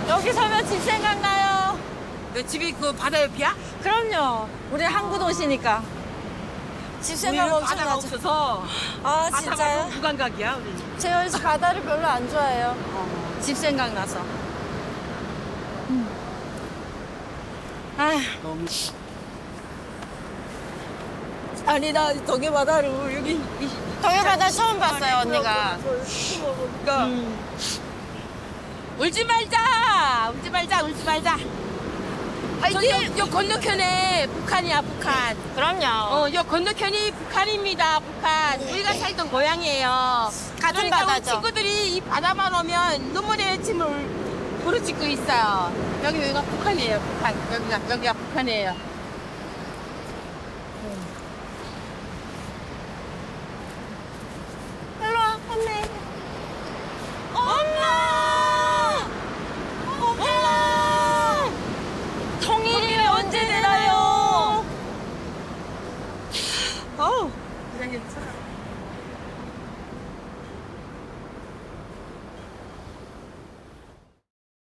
여기 서면 집 생각나요. 내 집이 그 바다 옆이야? 그럼요. 우리 항구 도시니까. 집 생각 우리는 엄청 바다가 나죠. 없어서 아, 바다가 진짜요? 무감각이야 우리. 제가 여기서 바다를 별로 안 좋아해요. 집 생각나서. 아휴. 아니 나 저기 바다로 여기 동해 바다 처음 봤어요, 언니가. 그러니까 울지 말자, 울지 말자, 울지 말자. 저기 요 건너편에 북한이야, 북한. 그럼요. 요 건너편이 북한입니다, 북한. 우리가 살던 고향이에요. 같은 그러니까 우리 바다죠. 친구들이 이 바다만 오면 눈물의 침을 부르짖고 있어요. 여기가 북한이에요, 북한. 여기가 북한이에요.